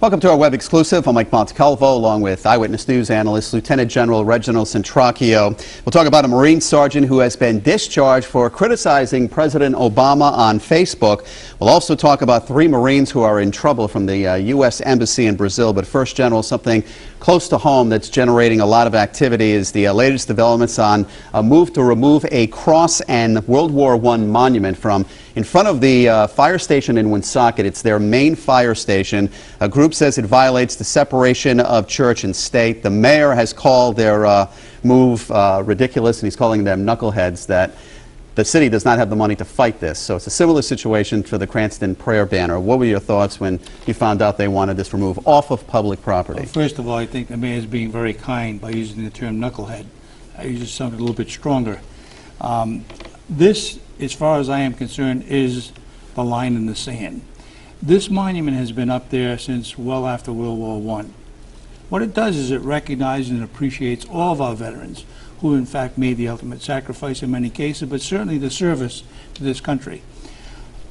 Welcome to our web exclusive. I'm Mike Montecalvo, along with Eyewitness News analyst Lieutenant General Reginald Centracchio. We'll talk about a Marine sergeant who has been discharged for criticizing President Obama on Facebook. We'll also talk about 3 Marines who are in trouble from the U.S. Embassy in Brazil. But first, General, something close to home that's generating a lot of activity is the latest developments on a move to remove a cross and World War I monument from in front of the fire station in Woonsocket. It's their main fire station. A group says it violates the separation of church and state. The mayor has called their move ridiculous, and he's calling them knuckleheads, that the city does not have the money to fight this. So it's a similar situation for the Cranston prayer banner. What were your thoughts when you found out they wanted this removed off of public property? Well, first of all, I think the mayor is being very kind by using the term knucklehead. I use something a little bit stronger. This, as far as I am concerned, is the line in the sand. This monument has been up there since well after World War I. What it does is it recognizes and appreciates all of our veterans who in fact made the ultimate sacrifice in many cases, but certainly the service to this country.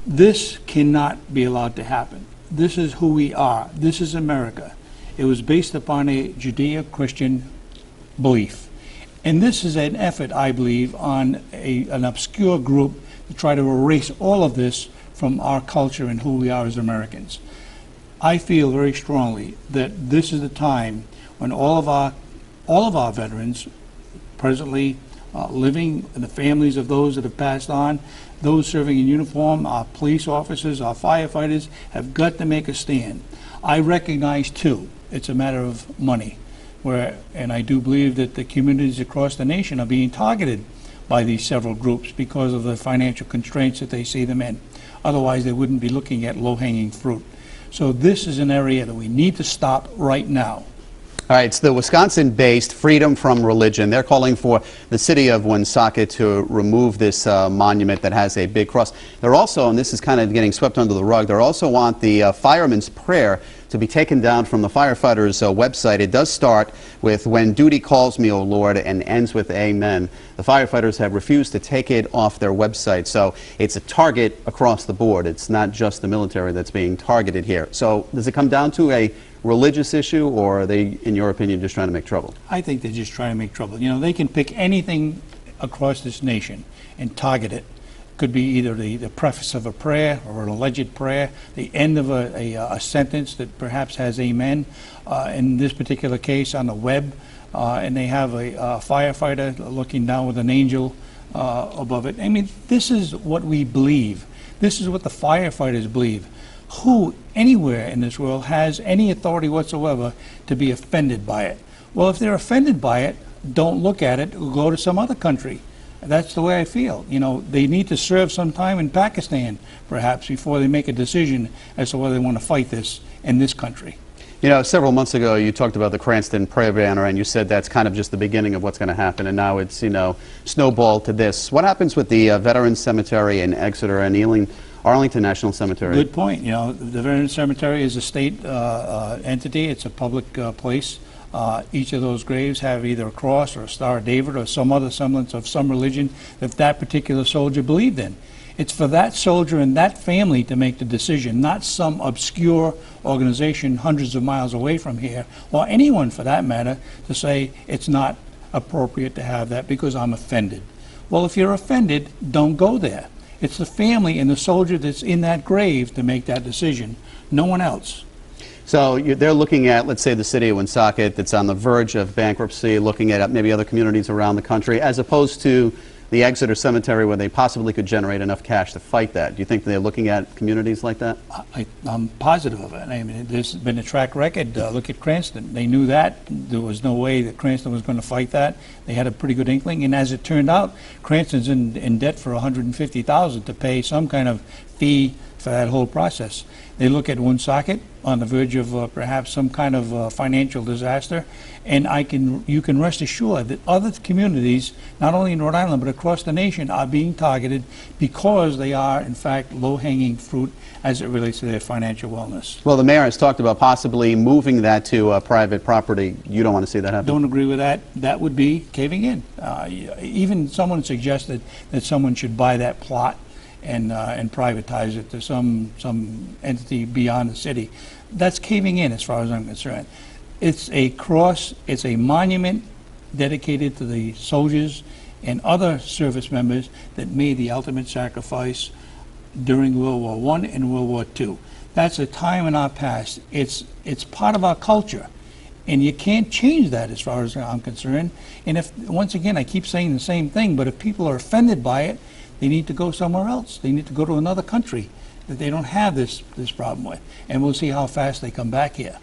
This cannot be allowed to happen. This is who we are. This is America. It was based upon a Judeo-Christian belief. And this is an effort, I believe, on an obscure group to try to erase all of this from our culture and who we are as Americans. I feel very strongly that this is the time when all of our veterans presently living, and the families of those that have passed on, those serving in uniform, our police officers, our firefighters, have got to make a stand. I recognize too, it's a matter of money, and I do believe that the communities across the nation are being targeted by these several groups because of the financial constraints that they see them in. Otherwise, they wouldn't be looking at low-hanging fruit. So this is an area that we need to stop right now. All right, it's the Wisconsin-based Freedom from Religion. They're calling for the city of Woonsocket to remove this monument that has a big cross. They're also, and this is kind of getting swept under the rug, they also want the fireman's prayer to be taken down from the firefighters' website. It does start with "When duty calls me, O Lord," and ends with "Amen." The firefighters have refused to take it off their website, so it's a target across the board. It's not just the military that's being targeted here. So does it come down to a religious issue, or are they, in your opinion, just trying to make trouble? I think they're just trying to make trouble. You know, they can pick anything across this nation and target it. Could be either the preface of a prayer or an alleged prayer, the end of a sentence that perhaps has "Amen." In this particular case on the web, and they have a firefighter looking down with an angel above it. I mean, this is what we believe. This is what the firefighters believe. Who anywhere in this world has any authority whatsoever to be offended by it? Well, if they're offended by it, don't look at it, go to some other country. That's the way I feel. You know, they need to serve some time in Pakistan, perhaps, before they make a decision as to whether they want to fight this in this country. You know, several months ago you talked about the Cranston prayer banner, and you said that's kind of just the beginning of what's going to happen, and now it's, you know, snowballed to this. What happens with the Veterans Cemetery in Exeter and Arlington National Cemetery? Good point. You know, the Veterans Cemetery is a state entity. It's a public place. Each of those graves have either a cross or a Star of David or some other semblance of some religion that that particular soldier believed in. It's for that soldier and that family to make the decision, not some obscure organization hundreds of miles away from here, or anyone for that matter, to say it's not appropriate to have that because I'm offended. Well, if you're offended, don't go there. It's the family and the soldier that's in that grave to make that decision, no one else. So they're looking at, let's say, the city of Woonsocket that's on the verge of bankruptcy, looking at maybe other communities around the country, as opposed to the Exeter Cemetery where they possibly could generate enough cash to fight that. Do you think they're looking at communities like that? I'm positive of it. I mean, there's been a track record. Look at Cranston. They knew that. There was no way that Cranston was going to fight that. They had a pretty good inkling, and as it turned out, Cranston's in debt for $150,000 to pay some kind of fee for that whole process. They look at Woonsocket on the verge of perhaps some kind of financial disaster, and you can rest assured that other communities, not only in Rhode Island but across the nation, are being targeted because they are in fact low-hanging fruit as it relates to their financial wellness. Well, the mayor has talked about possibly moving that to private property. You don't want to see that happen? Don't agree with that. That would be caving in. Even someone suggested that someone should buy that plot and privatize it to some entity beyond the city. That's caving in as far as I'm concerned. It's a cross, it's a monument dedicated to the soldiers and other service members that made the ultimate sacrifice during World War I and World War II. That's a time in our past. It's part of our culture, and you can't change that as far as I'm concerned. And if, once again, I keep saying the same thing, but if people are offended by it, they need to go somewhere else. They need to go to another country that they don't have this problem with, and we'll see how fast they come back here.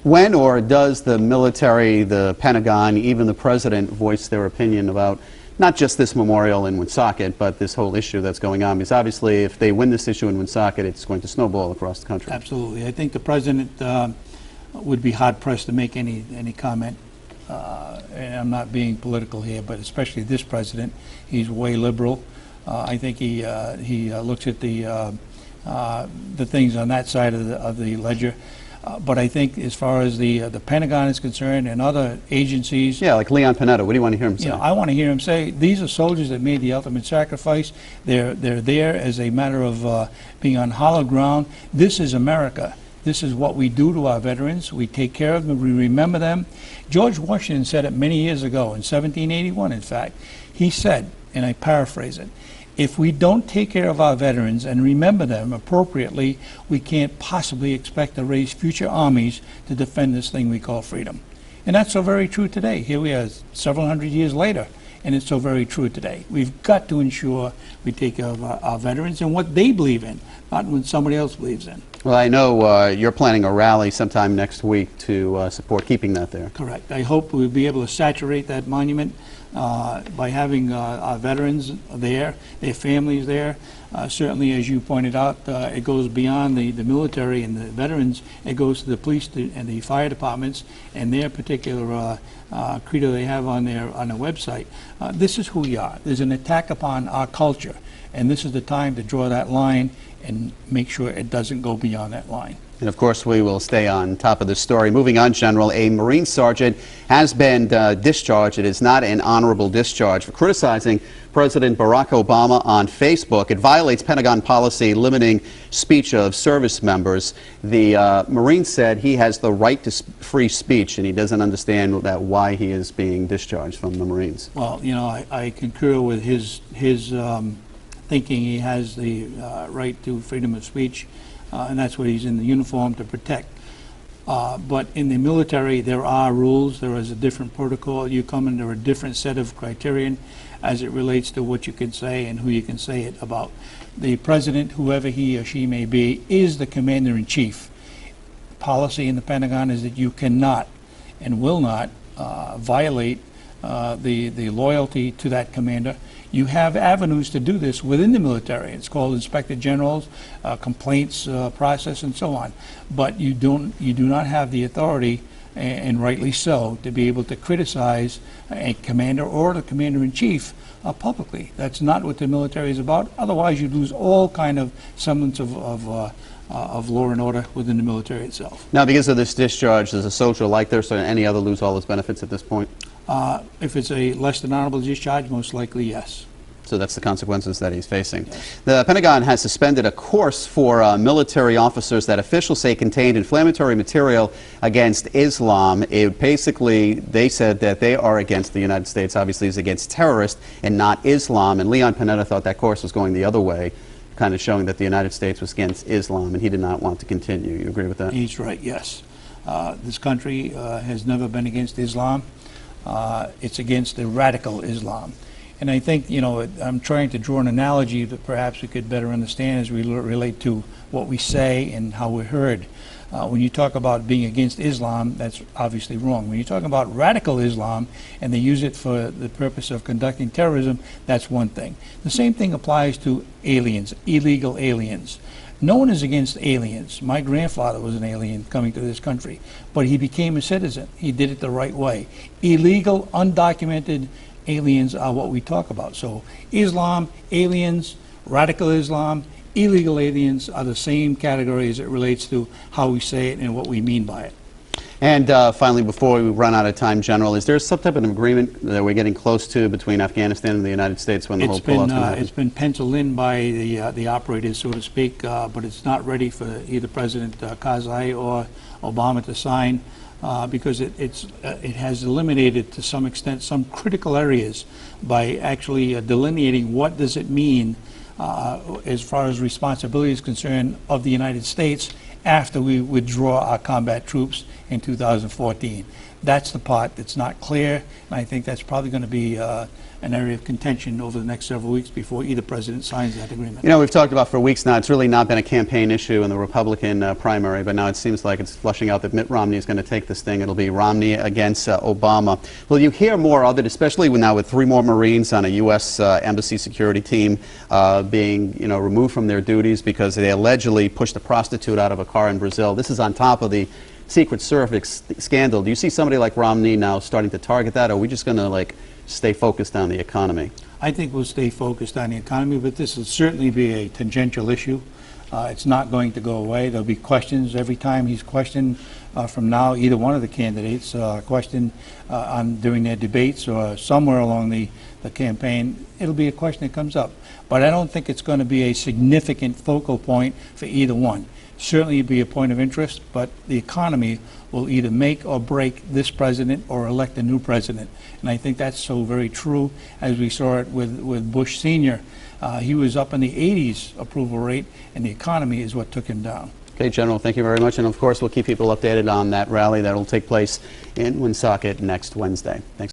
When or does the military, the Pentagon, even the president voice their opinion about not just this memorial in Woonsocket, but this whole issue that's going on? Because obviously if they win this issue in Woonsocket, it's going to snowball across the country. Absolutely. I think the president would be hard-pressed to make any comment. And I'm not being political here, but especially this president, he's way liberal. I think he looks at the things on that side of the ledger. But I think as far as the Pentagon is concerned and other agencies... Yeah, like Leon Panetta, what do you want to hear him say? You know, I want to hear him say, these are soldiers that made the ultimate sacrifice. They're there as a matter of being on hallowed ground. This is America. This is what we do to our veterans. We take care of them. We remember them. George Washington said it many years ago, in 1781, in fact. He said, and I paraphrase it, if we don't take care of our veterans and remember them appropriately, we can't possibly expect to raise future armies to defend this thing we call freedom. And that's so very true today. Here we are several hundred years later, and it's so very true today. We've got to ensure we take care of our veterans and what they believe in, not what somebody else believes in. Well, I know you're planning a rally sometime next week to support keeping that there. Correct. I hope we'll be able to saturate that monument by having our veterans there, their families there. Certainly, as you pointed out, it goes beyond the military and the veterans. It goes to the police and the fire departments and their particular credo they have on their website. This is who we are. There's an attack upon our culture, and this is the time to draw that line and make sure it doesn't go beyond that line. And of course, we will stay on top of the story. Moving on, General, a Marine sergeant has been discharged. It is not an honorable discharge for criticizing President Barack Obama on Facebook. It violates Pentagon policy limiting speech of service members. The Marine said he has the right to free speech, and he doesn't understand why he is being discharged from the Marines. Well, you know, I concur with his thinking. He has the right to freedom of speech. And that's what he's in the uniform to protect. But in the military, there are rules. There is a different protocol. You come under a different set of criterion as it relates to what you can say and who you can say it about. The president, whoever he or she may be, is the commander-in-chief. Policy in the Pentagon is that you cannot and will not violate the loyalty to that commander. You have avenues to do this within the military. It's called Inspector General's complaints process and so on. But you do not have the authority, and rightly so, to be able to criticize a commander or the commander-in-chief publicly. That's not what the military is about. Otherwise, you'd lose all kind of semblance of law and order within the military itself. Now, because of this discharge, does a soldier like this or any other lose all his benefits at this point? If it's a less than honorable discharge, most likely yes. So that's the consequences that he's facing. Yes. The Pentagon has suspended a course for military officers that officials say contained inflammatory material against Islam. It basically, they said that they are against the United States, obviously is against terrorists and not Islam. And Leon Panetta thought that course was going the other way, kind of showing that the United States was against Islam, and he did not want to continue. You agree with that? He's right, yes. This country has never been against Islam. It's against the radical Islam. And I think, you know, I'm trying to draw an analogy that perhaps we could better understand as we relate to what we say and how we're heard. When you talk about being against Islam, that's obviously wrong. When you talk about radical Islam and they use it for the purpose of conducting terrorism, that's one thing. The same thing applies to aliens, illegal aliens. No one is against aliens. My grandfather was an alien coming to this country, but he became a citizen. He did it the right way. Illegal, undocumented aliens are what we talk about. So Islam, aliens, radical Islam, illegal aliens are the same category as it relates to how we say it and what we mean by it. And finally, before we run out of time, General, is there some type of an agreement that we're getting close to between Afghanistan and the United States when the whole pullout's going to happen? It's been penciled in by the operators, so to speak, but it's not ready for either President Karzai or Obama to sign because it has eliminated to some extent some critical areas by actually delineating what does it mean as far as responsibility is concerned of the United States after we withdraw our combat troops in 2014. That's the part that's not clear, and I think that's probably going to be an area of contention over the next several weeks before either president signs that agreement. You know, we've talked about for weeks now, it's really not been a campaign issue in the Republican primary, but now it seems like it's flushing out that Mitt Romney is going to take this thing. It'll be Romney against Obama. Will you hear more of it, especially now with 3 more Marines on a U.S. Embassy security team being, removed from their duties because they allegedly pushed a prostitute out of a car in Brazil? This is on top of the Secret Service scandal. Do you see somebody like Romney now starting to target that, or are we just going to stay focused on the economy? I think we'll stay focused on the economy, but this will certainly be a tangential issue. It's not going to go away. There'll be questions every time he's questioned from now, either one of the candidates questioned during their debates or somewhere along the campaign. It'll be a question that comes up. But I don't think it's going to be a significant focal point for either one. Certainly be a point of interest, but the economy will either make or break this president or elect a new president. And I think that's so very true as we saw it with Bush Sr. He was up in the 80s approval rate, and the economy is what took him down. Okay, General, thank you very much. And of course, we'll keep people updated on that rally that will take place in Woonsocket next Wednesday. Thanks.